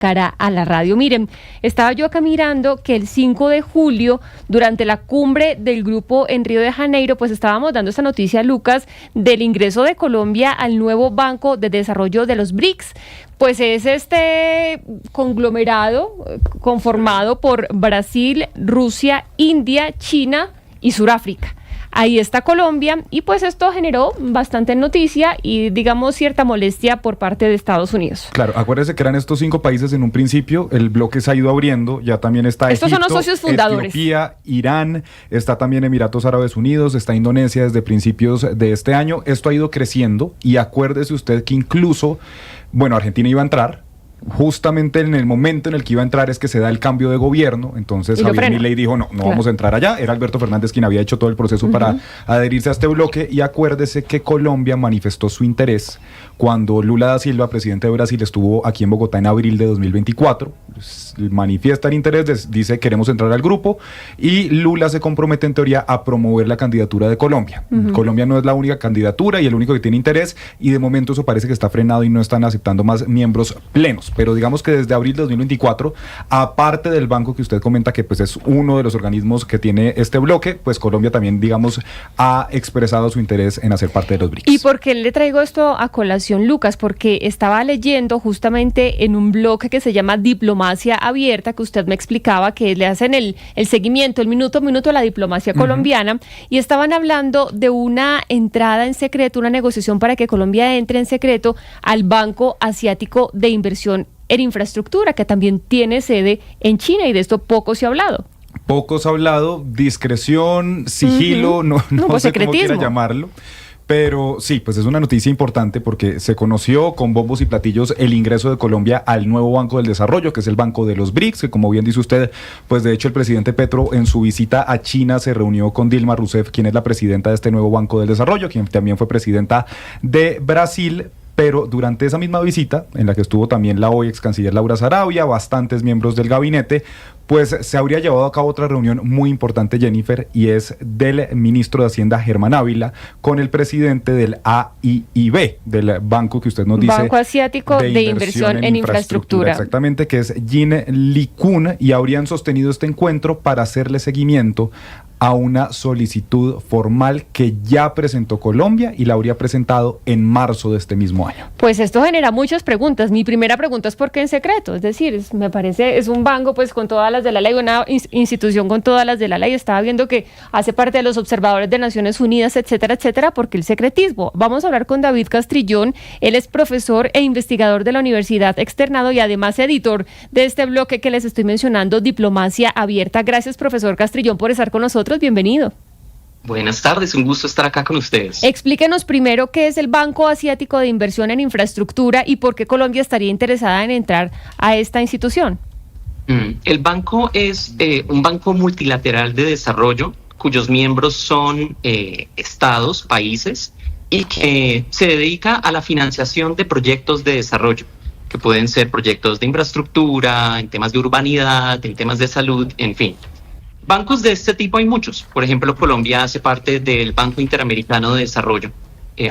cara a la radio. Miren, estaba yo acá mirando que el 5 de julio, durante la cumbre del grupo en Río de Janeiro, pues estábamos dando esta noticia, Lucas, del ingreso de Colombia al nuevo Banco de Desarrollo de los BRICS. Pues es este conglomerado conformado por Brasil, Rusia, India, China y Sudáfrica. Ahí está Colombia y pues esto generó bastante noticia y digamos cierta molestia por parte de Estados Unidos. Claro, acuérdense que eran estos 5 países en un principio, el bloque se ha ido abriendo, ya también está Estos Egipto, son los socios fundadores. Etiopía, Irán, está también Emiratos Árabes Unidos, está Indonesia desde principios de este año. Esto ha ido creciendo y acuérdese usted que incluso, bueno, Argentina iba a entrar. Justamente en el momento en el que iba a entrar es que se da el cambio de gobierno, entonces Javier Milei dijo no vamos a entrar allá, era Alberto Fernández quien había hecho todo el proceso para adherirse a este bloque y acuérdese que Colombia manifestó su interés cuando Lula da Silva, presidente de Brasil, estuvo aquí en Bogotá en abril de 2024, manifiesta el interés, dice queremos entrar al grupo y Lula se compromete en teoría a promover la candidatura de Colombia. Colombia no es la única candidatura y el único que tiene interés y de momento eso parece que está frenado y no están aceptando más miembros plenos. Pero digamos que desde abril de 2024, aparte del banco que usted comenta que pues es uno de los organismos que tiene este bloque, pues Colombia también, digamos, ha expresado su interés en hacer parte de los BRICS. ¿Y por qué le traigo esto a colación, Lucas? Porque estaba leyendo justamente en un blog que se llama Diplomacia Abierta, que usted me explicaba que le hacen el seguimiento, el minuto a minuto a la diplomacia colombiana, y estaban hablando de una entrada en secreto, una negociación para que Colombia entre en secreto al Banco Asiático de Inversión en Infraestructura, que también tiene sede en China, y de esto poco se ha hablado. Poco se ha hablado, discreción, sigilo, no pues sé cómo quiera llamarlo. Pero sí, pues es una noticia importante porque se conoció con bombos y platillos el ingreso de Colombia al nuevo Banco del Desarrollo, que es el Banco de los BRICS, que como bien dice usted, pues de hecho el presidente Petro en su visita a China se reunió con Dilma Rousseff, quien es la presidenta de este nuevo Banco del Desarrollo, quien también fue presidenta de Brasil. Pero durante esa misma visita, en la que estuvo también la hoy ex canciller Laura Sarabia, bastantes miembros del gabinete, pues se habría llevado a cabo otra reunión muy importante, Jennifer, y es del ministro de Hacienda Germán Ávila con el presidente del AIIB, del banco que usted nos dice. Banco Asiático de Inversión en Infraestructura. Exactamente, que es Jin Likun, y habrían sostenido este encuentro para hacerle seguimiento a una solicitud formal que ya presentó Colombia y la habría presentado en marzo de este mismo año. Pues esto genera muchas preguntas. Mi primera pregunta es ¿por qué en secreto? Es decir, me parece, es un banco pues con todas las de la ley, una institución con todas las de la ley. Estaba viendo que hace parte de los observadores de Naciones Unidas, etcétera, etcétera. ¿Por qué el secretismo? Vamos a hablar con David Castrillón. Él es profesor e investigador de la Universidad Externado y además editor de este bloque que les estoy mencionando, Diplomacia Abierta. Gracias, profesor Castrillón, por estar con nosotros. Bienvenido. Buenas tardes, un gusto estar acá con ustedes. Explíquenos primero qué es el Banco Asiático de Inversión en Infraestructura y por qué Colombia estaría interesada en entrar a esta institución. El banco es un banco multilateral de desarrollo cuyos miembros son estados, países, y que se dedica a la financiación de proyectos de desarrollo, que pueden ser proyectos de infraestructura, en temas de urbanidad, en temas de salud, en fin. Bancos de este tipo hay muchos. Por ejemplo, Colombia hace parte del Banco Interamericano de Desarrollo.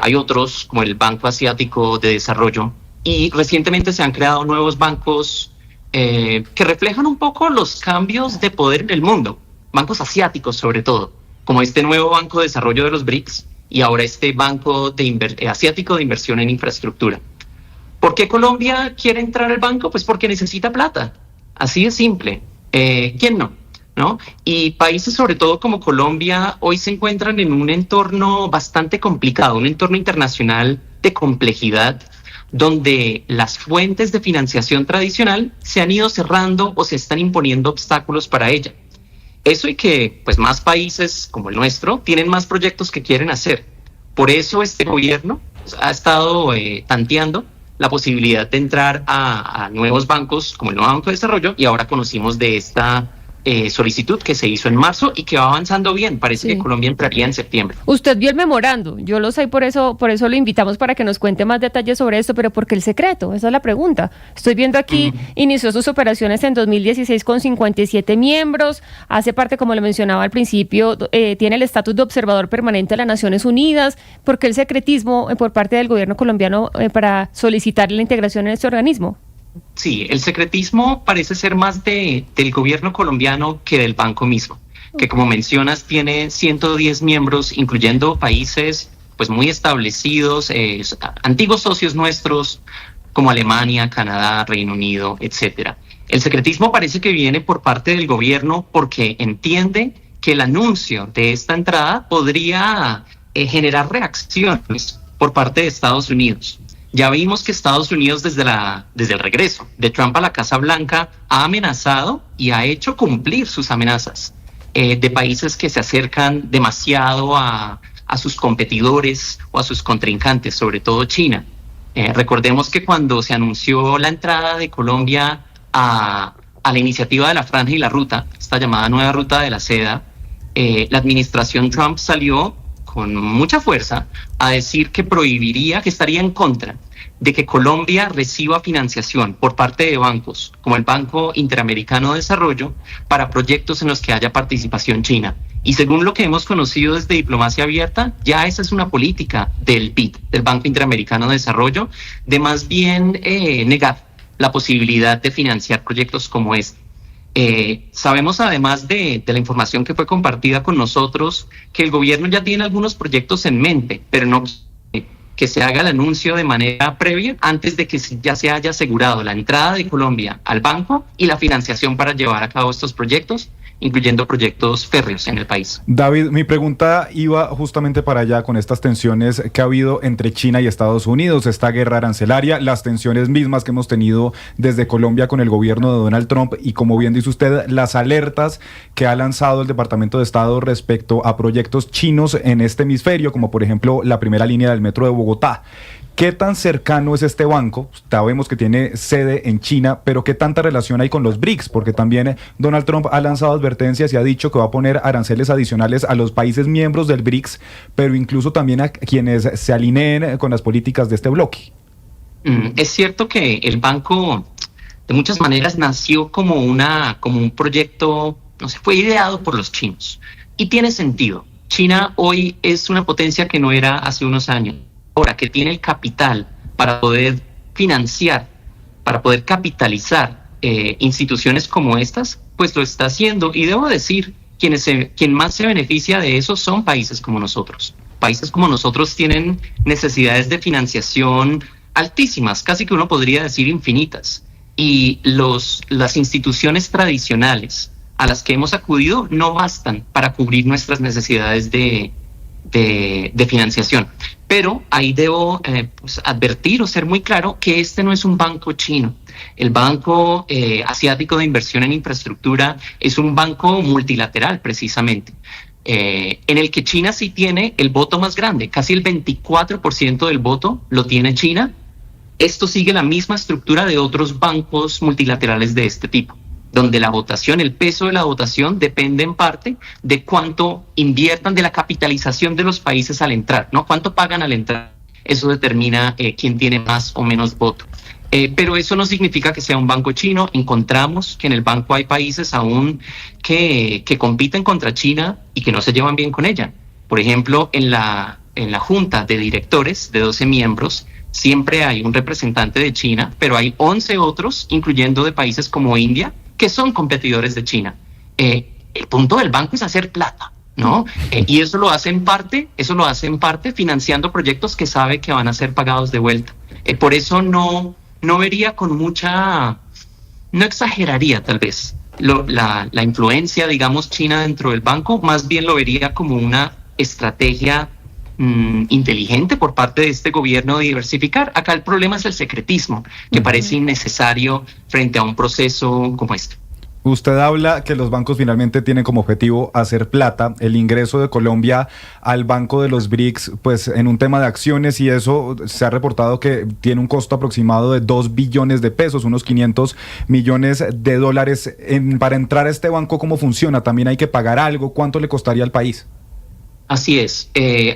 Hay otros, como el Banco Asiático de Desarrollo. Y recientemente se han creado nuevos bancos que reflejan un poco los cambios de poder en el mundo. Bancos asiáticos, sobre todo, como este nuevo Banco de Desarrollo de los BRICS y ahora este Banco Asiático de Inversión en Infraestructura. ¿Por qué Colombia quiere entrar al banco? Pues porque necesita plata. Así de simple. ¿Quién no? ¿No? Y países sobre todo como Colombia hoy se encuentran en un entorno bastante complicado, un entorno internacional de complejidad, donde las fuentes de financiación tradicional se han ido cerrando o se están imponiendo obstáculos para ella. Eso y que pues más países como el nuestro tienen más proyectos que quieren hacer. Por eso este gobierno ha estado tanteando la posibilidad de entrar a nuevos bancos como el nuevo Banco de Desarrollo, y ahora conocimos de esta solicitud que se hizo en marzo y que va avanzando bien. Parece que Colombia entraría en septiembre. Usted vio el memorando, yo lo sé, por eso lo invitamos para que nos cuente más detalles sobre esto, pero ¿por qué el secreto? Esa es la pregunta. Estoy viendo aquí, inició sus operaciones en 2016 con 57 miembros, hace parte, como le mencionaba al principio, tiene el estatus de observador permanente de las Naciones Unidas. ¿Por qué el secretismo por parte del gobierno colombiano para solicitar la integración en este organismo? Sí, el secretismo parece ser más del gobierno colombiano que del banco mismo, que como mencionas tiene 110 miembros, incluyendo países pues muy establecidos, antiguos socios nuestros como Alemania, Canadá, Reino Unido, etcétera. El secretismo parece que viene por parte del gobierno porque entiende que el anuncio de esta entrada podría generar reacciones por parte de Estados Unidos. Ya vimos que Estados Unidos desde el regreso de Trump a la Casa Blanca ha amenazado y ha hecho cumplir sus amenazas de países que se acercan demasiado a sus competidores o a sus contrincantes, sobre todo China. Recordemos que cuando se anunció la entrada de Colombia a la iniciativa de la Franja y la Ruta, esta llamada Nueva Ruta de la Seda, la administración Trump salió con mucha fuerza a decir que prohibiría, que estaría en contra de que Colombia reciba financiación por parte de bancos como el Banco Interamericano de Desarrollo para proyectos en los que haya participación china. Y según lo que hemos conocido desde Diplomacia Abierta, ya esa es una política del BID, del Banco Interamericano de Desarrollo, de más bien negar la posibilidad de financiar proyectos como este. Sabemos además de la información que fue compartida con nosotros que el gobierno ya tiene algunos proyectos en mente, pero no que se haga el anuncio de manera previa antes de que ya se haya asegurado la entrada de Colombia al banco y la financiación para llevar a cabo estos proyectos, incluyendo proyectos férreos en el país. David, mi pregunta iba justamente para allá con estas tensiones que ha habido entre China y Estados Unidos, esta guerra arancelaria, las tensiones mismas que hemos tenido desde Colombia con el gobierno de Donald Trump y, como bien dice usted, las alertas que ha lanzado el Departamento de Estado respecto a proyectos chinos en este hemisferio, como por ejemplo la primera línea del metro de Bogotá. ¿Qué tan cercano es este banco? Sabemos que tiene sede en China, pero ¿qué tanta relación hay con los BRICS? Porque también Donald Trump ha lanzado advertencias y ha dicho que va a poner aranceles adicionales a los países miembros del BRICS, pero incluso también a quienes se alineen con las políticas de este bloque. Es cierto que el banco de muchas maneras nació como un proyecto, no sé, fue ideado por los chinos y tiene sentido. China hoy es una potencia que no era hace unos años. Ahora que tiene el capital para poder financiar, para poder capitalizar instituciones como estas, pues lo está haciendo. Y debo decir, quien más se beneficia de eso son países como nosotros. Países como nosotros tienen necesidades de financiación altísimas, casi que uno podría decir infinitas. Y las instituciones tradicionales a las que hemos acudido no bastan para cubrir nuestras necesidades de financiación. Pero ahí debo advertir o ser muy claro que este no es un banco chino. El Banco Asiático de Inversión en Infraestructura es un banco multilateral precisamente, en el que China sí tiene el voto más grande, casi el 24% del voto lo tiene China. Esto sigue la misma estructura de otros bancos multilaterales de este tipo, donde la votación, el peso de la votación depende en parte de cuánto inviertan, de la capitalización de los países al entrar, ¿no? Cuánto pagan al entrar. Eso determina quién tiene más o menos voto. Pero eso no significa que sea un banco chino. Encontramos que en el banco hay países aún que compiten contra China y que no se llevan bien con ella. Por ejemplo, en la junta de directores de 12 miembros, siempre hay un representante de China, pero hay 11 otros, incluyendo de países como India, que son competidores de China. El punto del banco es hacer plata, ¿no? Y eso lo hace en parte financiando proyectos que sabe que van a ser pagados de vuelta. Por eso no vería con mucha, no exageraría tal vez la influencia, digamos, china dentro del banco, más bien lo vería como una estrategia inteligente por parte de este gobierno de diversificar. Acá el problema es el secretismo, que parece innecesario frente a un proceso como este. Usted habla que los bancos finalmente tienen como objetivo hacer plata. El ingreso de Colombia al banco de los BRICS, pues en un tema de acciones y eso se ha reportado que tiene un costo aproximado de 2 billones de pesos, unos 500 millones de dólares. Para entrar a este banco, ¿cómo funciona? ¿También hay que pagar algo? ¿Cuánto le costaría al país? Así es.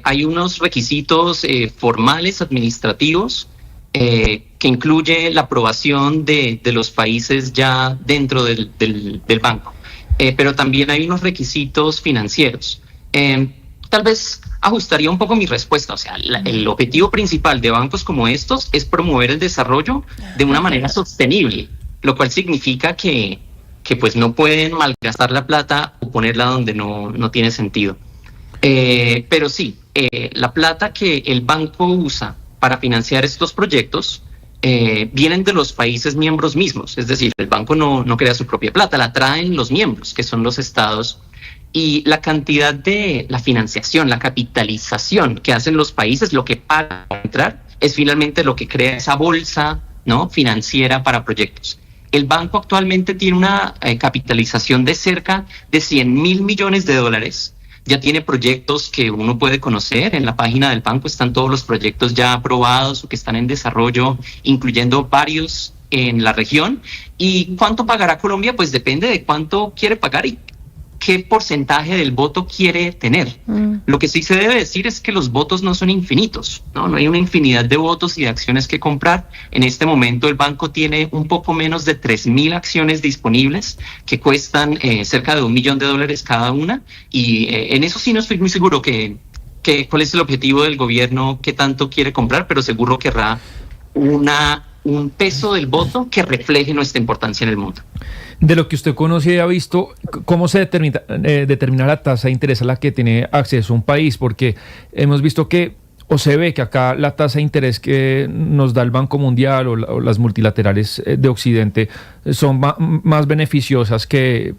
Hay unos requisitos formales, administrativos, que incluye la aprobación de los países ya dentro del banco. Pero también hay unos requisitos financieros. tal vez ajustaría un poco mi respuesta. O sea, el objetivo principal de bancos como estos es promover el desarrollo de una manera sostenible, lo cual significa que pues no pueden malgastar la plata o ponerla donde no tiene sentido. Pero sí, la plata que el banco usa para financiar estos proyectos vienen de los países miembros mismos. Es decir, el banco no crea su propia plata, la traen los miembros, que son los estados. Y la cantidad de la financiación, la capitalización que hacen los países, lo que pagan para entrar, es finalmente lo que crea esa bolsa, ¿no?, financiera para proyectos. El banco actualmente tiene una capitalización de cerca de 100.000 millones de dólares. Ya tiene proyectos que uno puede conocer. En la página del banco están todos los proyectos ya aprobados o que están en desarrollo, incluyendo varios en la región. ¿Y cuánto pagará Colombia? Pues depende de cuánto quiere pagar y qué porcentaje del voto quiere tener. Lo que sí se debe decir es que los votos no son infinitos, ¿no? No hay una infinidad de votos y de acciones que comprar. En este momento el banco tiene un poco menos de 3.000 acciones disponibles que cuestan cerca de $1 millón cada una, y en eso sí no estoy muy seguro cuál es el objetivo del gobierno, qué tanto quiere comprar, pero seguro querrá un peso del voto que refleje nuestra importancia en el mundo. De lo que usted conoce y ha visto, ¿cómo se determina la tasa de interés a la que tiene acceso un país? Porque hemos visto que, o se ve que acá la tasa de interés que nos da el Banco Mundial o las multilaterales de Occidente son más beneficiosas que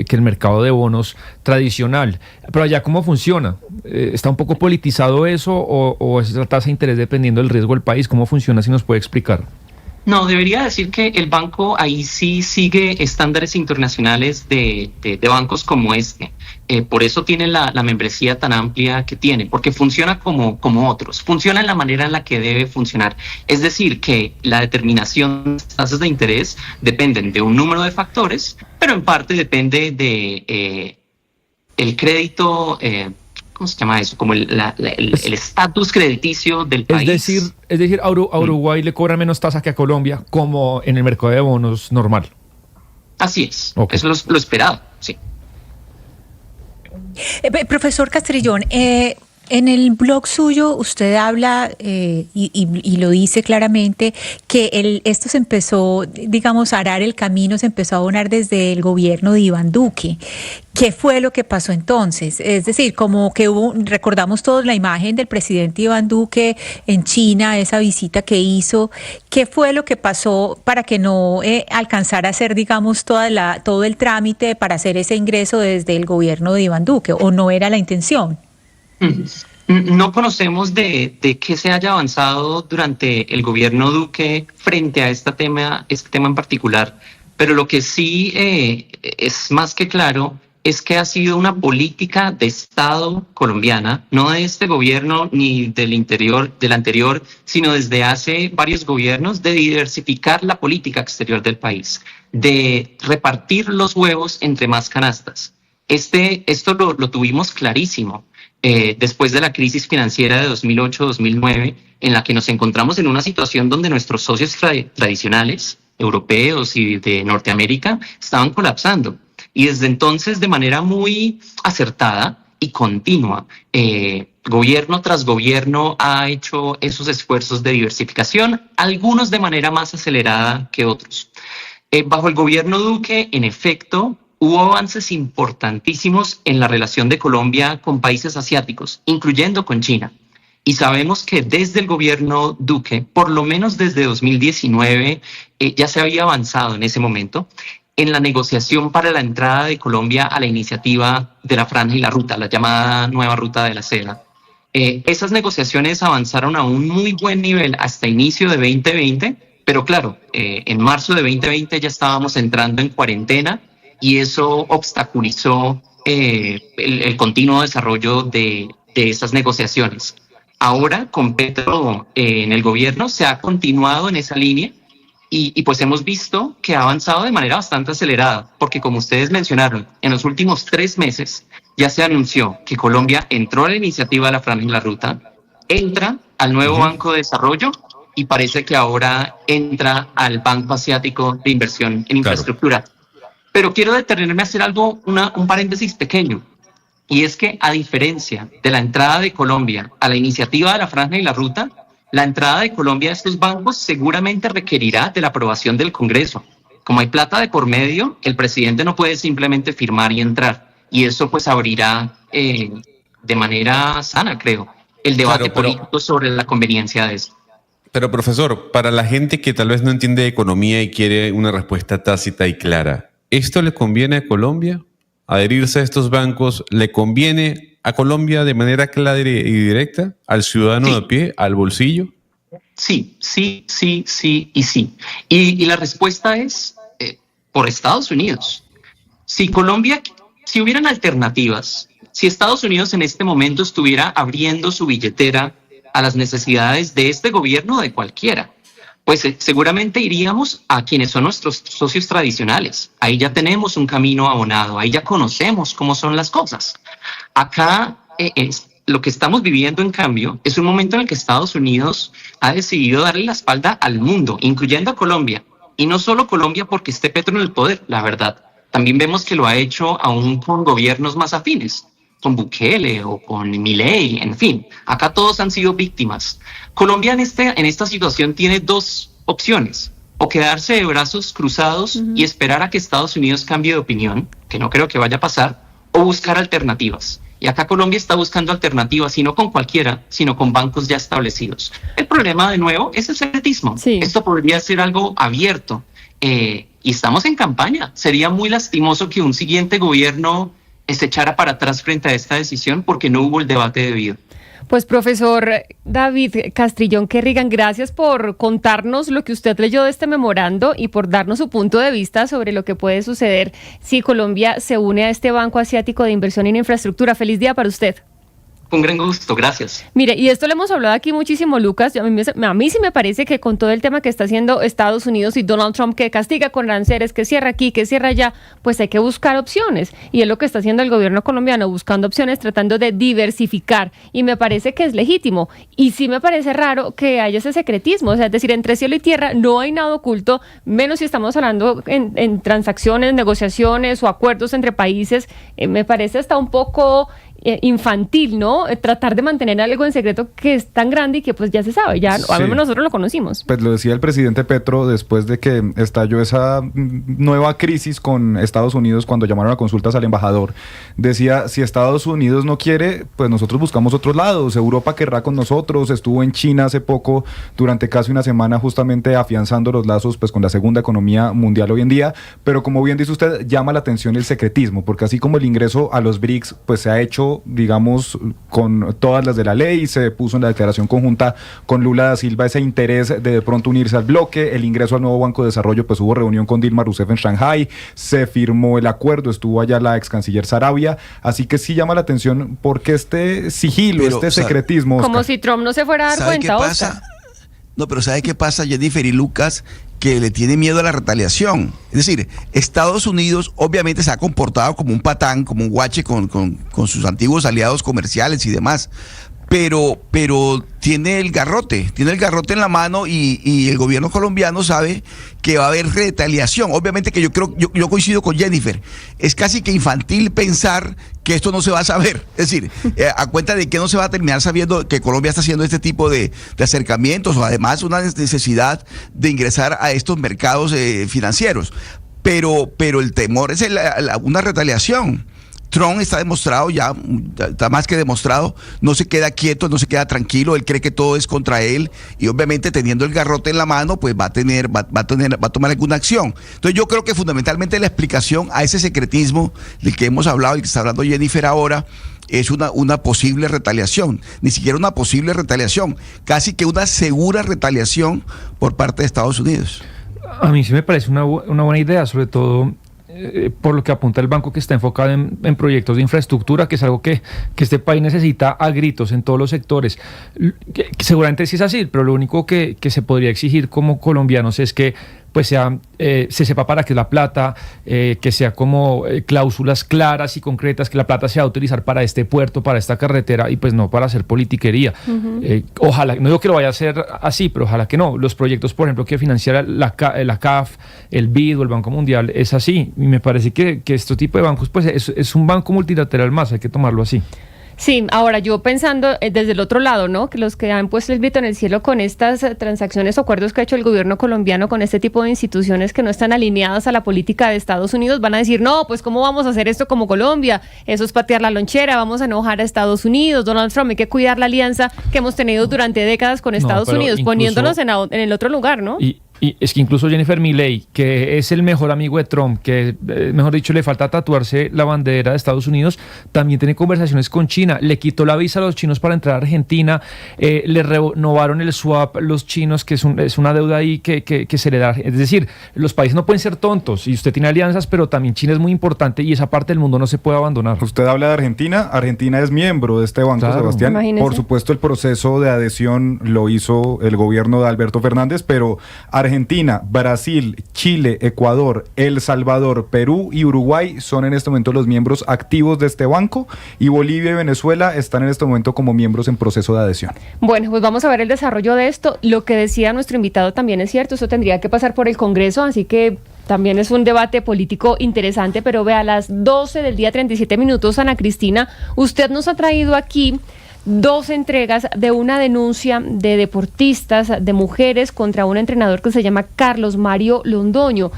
el mercado de bonos tradicional. Pero allá, ¿cómo funciona? ¿Está un poco politizado eso o es la tasa de interés dependiendo del riesgo del país? ¿Cómo funciona? Si nos puede explicar. No, debería decir que el banco ahí sí sigue estándares internacionales de bancos como este. Por eso tiene la membresía tan amplia que tiene, porque funciona como otros, funciona en la manera en la que debe funcionar. Es decir, que la determinación de las tasas de interés dependen de un número de factores, pero en parte depende de el crédito, ¿cómo se llama eso? Como el estatus crediticio del país. Es decir, a Uruguay le cobra menos tasa que a Colombia, como en el mercado de bonos normal. Así es, Okay. Eso es lo esperado, sí. Profesor Castrillón, en el blog suyo usted habla y lo dice claramente que esto se empezó, digamos, a arar el camino, se empezó a abonar desde el gobierno de Iván Duque. ¿Qué fue lo que pasó entonces? Es decir, como que recordamos todos la imagen del presidente Iván Duque en China, esa visita que hizo. ¿Qué fue lo que pasó para que no alcanzara a hacer, digamos, todo el trámite para hacer ese ingreso desde el gobierno de Iván Duque? ¿O no era la intención? No conocemos de qué se haya avanzado durante el gobierno Duque frente a este tema en particular, pero lo que sí es más que claro es que ha sido una política de Estado colombiana, no de este gobierno ni del anterior, sino desde hace varios gobiernos, de diversificar la política exterior del país, de repartir los huevos entre más canastas. Esto lo tuvimos clarísimo después de la crisis financiera de 2008-2009, en la que nos encontramos en una situación donde nuestros socios tradicionales, europeos y de Norteamérica, estaban colapsando. Y desde entonces, de manera muy acertada y continua, gobierno tras gobierno ha hecho esos esfuerzos de diversificación, algunos de manera más acelerada que otros. Bajo el gobierno Duque, en efecto, hubo avances importantísimos en la relación de Colombia con países asiáticos, incluyendo con China. Y sabemos que desde el gobierno Duque, por lo menos desde 2019, ya se había avanzado en ese momento en la negociación para la entrada de Colombia a la iniciativa de la Franja y la Ruta, la llamada Nueva Ruta de la Seda. Esas negociaciones avanzaron a un muy buen nivel hasta inicio de 2020, pero claro, en marzo de 2020 ya estábamos entrando en cuarentena y eso obstaculizó el continuo desarrollo de esas negociaciones. Ahora, con Petro en el gobierno, se ha continuado en esa línea y pues hemos visto que ha avanzado de manera bastante acelerada, porque como ustedes mencionaron, en los últimos 3 meses ya se anunció que Colombia entró a la iniciativa de la Franja y la Ruta, entra al nuevo Banco de Desarrollo y parece que ahora entra al Banco Asiático de Inversión en Infraestructura. Pero quiero detenerme a hacer un paréntesis pequeño. y es que a diferencia de la entrada de Colombia a la iniciativa de la Franja y la Ruta, la entrada de Colombia a estos bancos seguramente requerirá de la aprobación del Congreso. Como hay plata de por medio, el presidente no puede simplemente firmar y entrar, y eso pues abrirá de manera sana, creo, el debate político sobre la conveniencia de esto. Pero profesor, para la gente que tal vez no entiende de economía y quiere una respuesta tácita y clara, ¿esto le conviene a Colombia? ¿Adherirse a estos bancos le conviene a Colombia de manera clara y directa? ¿Al ciudadano de a pie? ¿Al bolsillo? Sí. Y la respuesta es por Estados Unidos. Si hubieran alternativas, si Estados Unidos en este momento estuviera abriendo su billetera a las necesidades de este gobierno o de cualquiera, pues seguramente iríamos a quienes son nuestros socios tradicionales. Ahí ya tenemos un camino abonado, ahí ya conocemos cómo son las cosas. Acá lo que estamos viviendo, en cambio, es un momento en el que Estados Unidos ha decidido darle la espalda al mundo, incluyendo a Colombia. Y no solo Colombia porque esté Petro en el poder, la verdad. También vemos que lo ha hecho aún con gobiernos más afines, con Bukele o con Milei, en fin. Acá todos han sido víctimas. Colombia en esta situación tiene dos opciones: o quedarse de brazos cruzados y esperar a que Estados Unidos cambie de opinión, que no creo que vaya a pasar, o buscar alternativas. Y acá Colombia está buscando alternativas, y no con cualquiera, sino con bancos ya establecidos. El problema, de nuevo, es el secretismo. Sí. Esto podría ser algo abierto. Y estamos en campaña. Sería muy lastimoso que un siguiente gobierno se echara para atrás frente a esta decisión porque no hubo el debate debido. Pues profesor David Castrillón Kerrigan, gracias por contarnos lo que usted leyó de este memorando y por darnos su punto de vista sobre lo que puede suceder si Colombia se une a este Banco Asiático de Inversión en Infraestructura. Feliz día para usted. Un gran gusto, gracias. Mire, y esto lo hemos hablado aquí muchísimo, Lucas. A mí sí me parece que con todo el tema que está haciendo Estados Unidos y Donald Trump, que castiga con aranceles, que cierra aquí, que cierra allá, pues hay que buscar opciones. Y es lo que está haciendo el gobierno colombiano, buscando opciones, tratando de diversificar. Y me parece que es legítimo. Y sí me parece raro que haya ese secretismo. O sea, es decir, entre cielo y tierra no hay nada oculto, menos si estamos hablando en transacciones, negociaciones o acuerdos entre países. Me parece hasta un poco infantil, ¿no? Tratar de mantener algo en secreto que es tan grande y que pues ya se sabe, ya sí. A menos nosotros lo conocimos. Pues lo decía el presidente Petro después de que estalló esa nueva crisis con Estados Unidos cuando llamaron a consultas al embajador. Decía, si Estados Unidos no quiere, pues nosotros buscamos otros lados, Europa querrá con nosotros. Estuvo en China hace poco, durante casi una semana, justamente afianzando los lazos pues con la segunda economía mundial hoy en día, pero como bien dice usted, llama la atención el secretismo, porque así como el ingreso a los BRICS pues se ha hecho, digamos, con todas las de la ley, se puso en la declaración conjunta con Lula da Silva ese interés de pronto unirse al bloque, el ingreso al nuevo Banco de Desarrollo, pues hubo reunión con Dilma Rousseff en Shanghái, se firmó el acuerdo, estuvo allá la ex canciller Sarabia, así que sí llama la atención porque este sigilo, pero, secretismo, como Oscar, si Trump no se fuera a dar cuenta, Oscar. No, pero ¿sabe qué pasa, Jennifer y Lucas? Que le tiene miedo a la retaliación. Es decir, Estados Unidos obviamente se ha comportado como un patán, como un guache con sus antiguos aliados comerciales y demás. Pero tiene el garrote en la mano y el gobierno colombiano sabe que va a haber retaliación. Obviamente que yo coincido con Jennifer. Es casi que infantil pensar que esto no se va a saber. Es decir, a cuenta de que no se va a terminar sabiendo que Colombia está haciendo este tipo de acercamientos o además una necesidad de ingresar a estos mercados financieros. Pero el temor es una retaliación. Trump está demostrado, ya está más que demostrado, no se queda quieto, no se queda tranquilo, él cree que todo es contra él y obviamente teniendo el garrote en la mano, pues va a tomar alguna acción. Entonces yo creo que fundamentalmente la explicación a ese secretismo del que hemos hablado y que está hablando Jennifer ahora, es una posible retaliación, ni siquiera una posible retaliación, casi que una segura retaliación por parte de Estados Unidos. A mí sí me parece una buena idea, sobre todo por lo que apunta el banco, que está enfocado en proyectos de infraestructura, que es algo que este país necesita a gritos en todos los sectores. Que seguramente sí es así, pero lo único que se podría exigir como colombianos es que pues se sepa para qué es la plata, que sea como cláusulas claras y concretas, que la plata se va a utilizar para este puerto, para esta carretera y pues no para hacer politiquería. Ojalá, no digo que lo vaya a hacer así, pero ojalá que no. Los proyectos, por ejemplo, que financia la CAF, el BID o el Banco Mundial, es así. Y me parece que este tipo de bancos, pues es un banco multilateral más, hay que tomarlo así. Sí, ahora yo pensando desde el otro lado, ¿no? Que los que han puesto el grito en el cielo con estas transacciones o acuerdos que ha hecho el gobierno colombiano con este tipo de instituciones que no están alineadas a la política de Estados Unidos, van a decir, no, pues ¿cómo vamos a hacer esto como Colombia? Eso es patear la lonchera, vamos a enojar a Estados Unidos, Donald Trump, hay que cuidar la alianza que hemos tenido durante décadas con Estados Unidos, poniéndonos en el otro lugar, ¿no? Y es que incluso Jennifer Milley, que es el mejor amigo de Trump, que mejor dicho le falta tatuarse la bandera de Estados Unidos, también tiene conversaciones con China. Le quitó la visa a los chinos para entrar a Argentina, le renovaron el swap los chinos, que es una deuda ahí que se le da. Es decir, los países no pueden ser tontos y usted tiene alianzas, pero también China es muy importante y esa parte del mundo no se puede abandonar. Usted habla de Argentina, Argentina es miembro de este banco, claro, Sebastián. Imagínese. Por supuesto, el proceso de adhesión lo hizo el gobierno de Alberto Fernández, pero Argentina, Brasil, Chile, Ecuador, El Salvador, Perú y Uruguay son en este momento los miembros activos de este banco y Bolivia y Venezuela están en este momento como miembros en proceso de adhesión. Bueno, pues vamos a ver el desarrollo de esto. Lo que decía nuestro invitado también es cierto, eso tendría que pasar por el Congreso, así que también es un debate político interesante, pero vea, a las 12 del día 37 minutos, Ana Cristina, usted nos ha traído aquí 2 entregas de una denuncia de deportistas, de mujeres, contra un entrenador que se llama Carlos Mario Londoño.